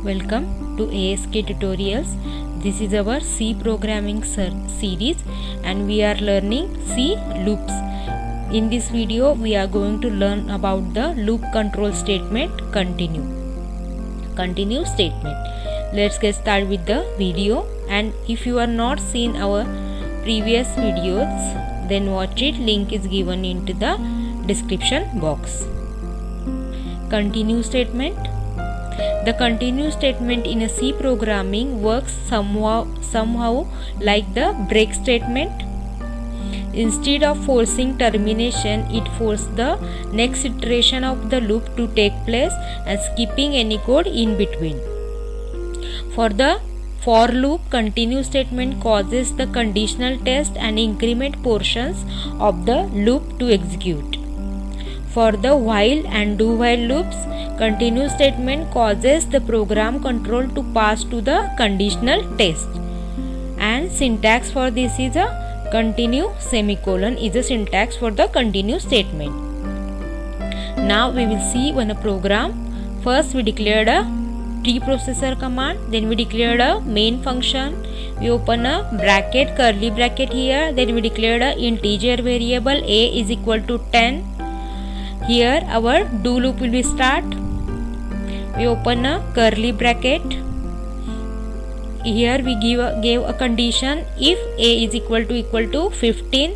Welcome to ASK Tutorials. This is our C programming series and we are learning C loops. In this video we are going to learn about the loop control statement continue statement. Let's get started with the video, and if you are not seen our previous videos then watch it. Link is given into the description box. Continue statement. The continue statement in a C programming works somehow like the break statement. Instead of forcing termination, it forces the next iteration of the loop to take place and skipping any code in between. For the for loop, continue statement causes the conditional test and increment portions of the loop to execute. For the while and do while loops, continue statement causes the program control to pass to the conditional test, and syntax for this is a continue semicolon is a syntax for the continue statement. Now we will see when a program. First we declared a preprocessor command, then we declared a main function, we open a bracket, curly bracket here, then we declared a integer variable a is equal to 10. Here our do loop will be start. We open a curly bracket. Here we gave a condition if a is equal to 15.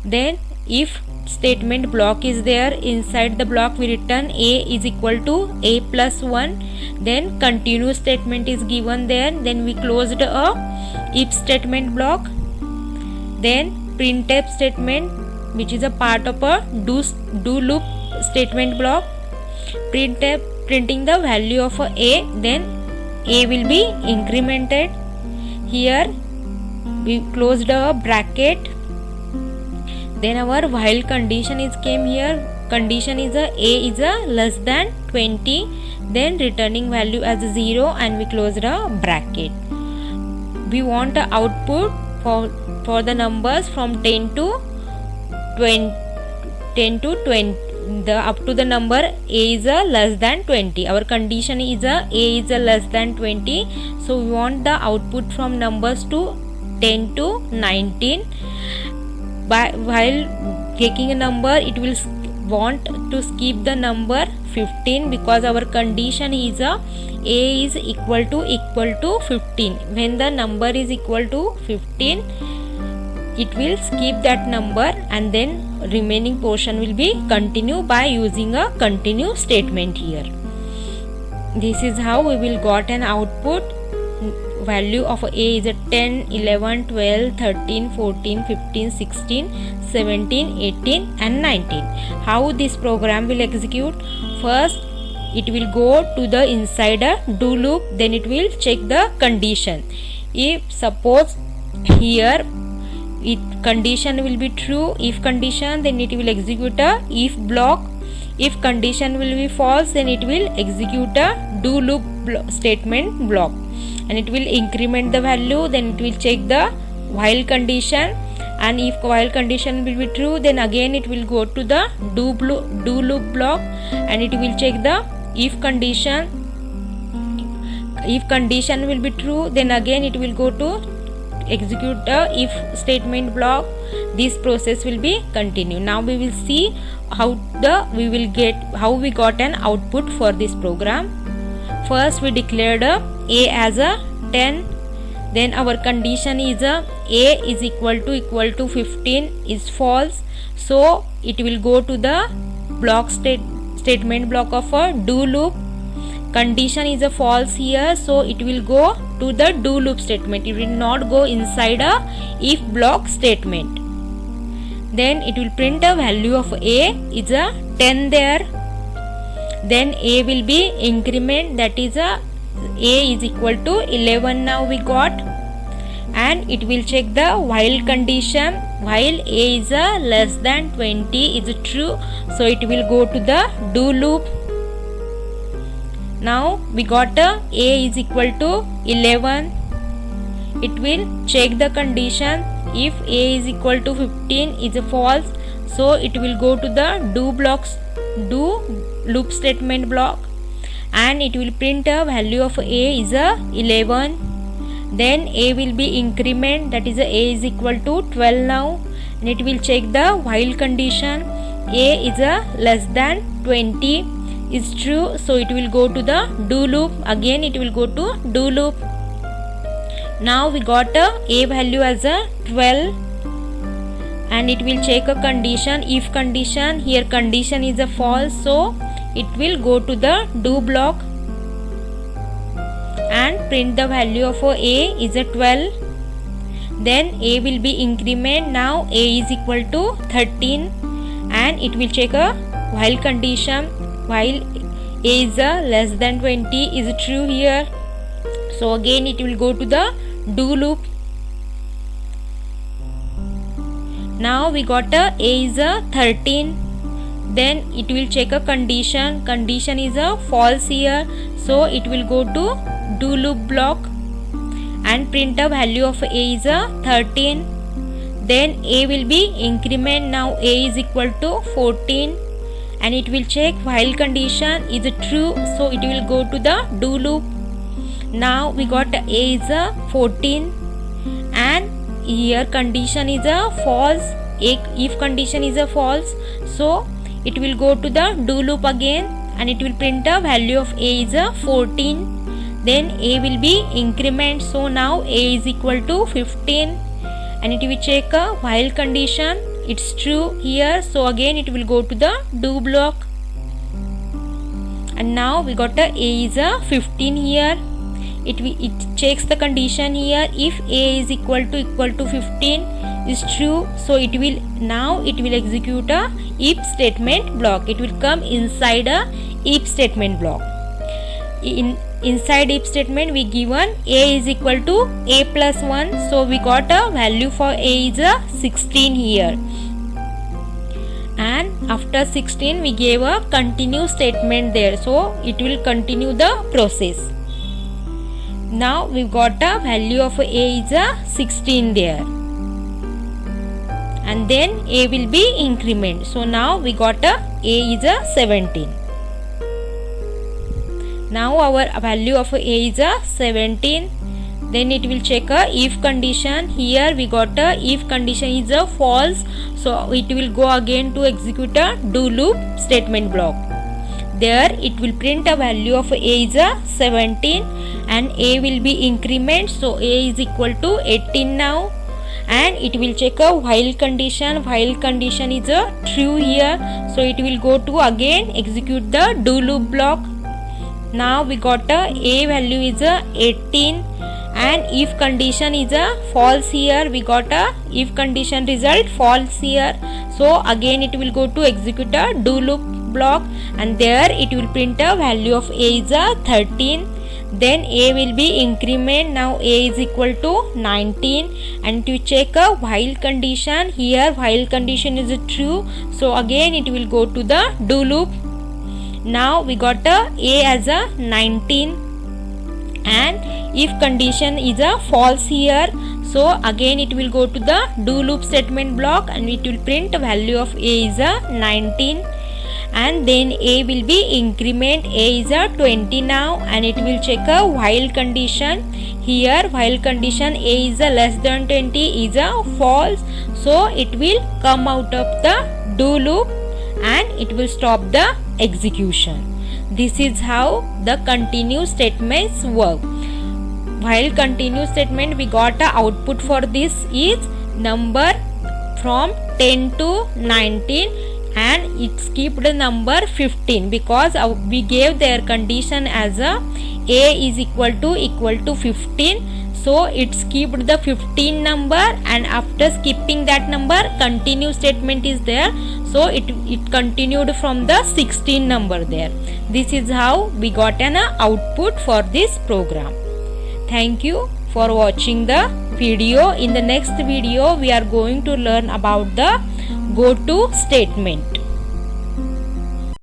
Then if statement block is there, inside the block we return a is equal to a plus 1. Then continue statement is given there. Then we closed a if statement block. Then printf statement, which is a part of a do loop statement block. Printf printing the value of a, then a will be incremented. Here we closed a bracket. Then our while condition is came here. Condition is a is a less than 20. Then returning value as a 0, and we closed a bracket. We want the output for the numbers from 10 to 20, the up to the number a is a less than 20. Our condition is a is a less than 20, so we want the output from numbers to 10 to 19. While taking a number, it will want to skip the number 15 because our condition is a is equal to 15. When the number is equal to 15, it will skip that number, and then remaining portion will be continue by using a continue statement here. This is how we will got an output. Value of a is a 10, 11, 12, 13, 14, 15, 16, 17, 18 and 19. How this program will execute? First it will go to the inside a do loop, then it will check the condition. If suppose here if condition will be true, if condition, then it will execute a if block. If condition will be false, then it will execute a do loop statement block, and it will increment the value. Then it will check the while condition, and if while condition will be true, then again it will go to the do loop block, and it will check the if condition. If condition will be true, then again it will go to execute the if statement block. This process will be continue. Now we will see how we got an output for this program. First we declared a as a 10. Then our condition is a is equal to 15 is false, so it will go to the block statement block of a do loop. Condition is a false here, so it will go to the do loop statement. It will not go inside a if block statement. Then it will print a value of a is a 10 there. Then a will be increment, that is a is equal to 11 now we got, and it will check the while condition. While a is a less than 20 is true, so it will go to the do loop. Now we got a is equal to 11. It will check the condition. If a is equal to 15 is a false, so it will go to the do loop statement block, and it will print a value of a is a 11. Then a will be increment, that is a is equal to 12 now, and it will check the while condition. A is a less than 20 is true, so it will go to the do loop. Again it will go to do loop. Now we got a value as a 12, and it will check a condition, if condition. Here condition is a false, so it will go to the do block and print the value of a is a 12. Then a will be increment. Now a is equal to 13, and it will check a while condition. While a is less than 20 is true here, so again it will go to the do loop. Now we got a is a 13. Then it will check a condition. Condition is a false here, so it will go to do loop block and print a value of a is a 13. Then a will be increment. Now a is equal to 14, and it will check while condition is true, so it will go to the do loop. Now we got a is a 14, and here condition is a false. If condition is a false, so it will go to the do loop again, and it will print a value of a is a 14. Then a will be increment, so now a is equal to 15, and it will check a while condition, it's true here, so again it will go to the do block. And now we got a is a 15 here. It checks the condition here, if a is equal to 15 is true, so it will execute a if statement block. It will come inside a if statement block. Inside if statement we given a is equal to a plus 1, so we got a value for a is a 16 here, and after 16 we gave a continue statement there, so it will continue the process. Now we got a value of a is a 16 there, and then a will be increment, so now we got a is a 17. Now our value of a is a 17. Then it will check a if condition. Here we got a if condition is a false, so it will go again to execute a do loop statement block. There it will print a value of a is a 17, and a will be increment, so a is equal to 18 now, and it will check a while condition. While condition is a true here, so it will go to again execute the do loop block. Now we got a value is a 18, and if condition is a false here, we got a if condition result false here, so again it will go to execute a do loop block, and there it will print a value of a is a 13. Then a will be increment. Now a is equal to 19, and to check a while condition, here while condition is true, so again it will go to the do loop. Now we got a as a 19, and if condition is a false here, so again it will go to the do loop statement block, and it will print a value of a is a 19, and then a will be increment. A is a 20 now, and it will check a while condition. Here while condition a is a less than 20 is a false, so it will come out of the do loop, and it will stop the execution. This is how the continue statements work. While continue statement, we got a output for this is number from 10 to 19, and it skipped the number 15 because we gave their condition as a is equal to 15. So it skipped the 15 number, and after skipping that number, continue statement is there, so it continued from the 16 number there. This is how we got an output for this program. Thank you for watching the video. In the next video we are going to learn about the go to statement.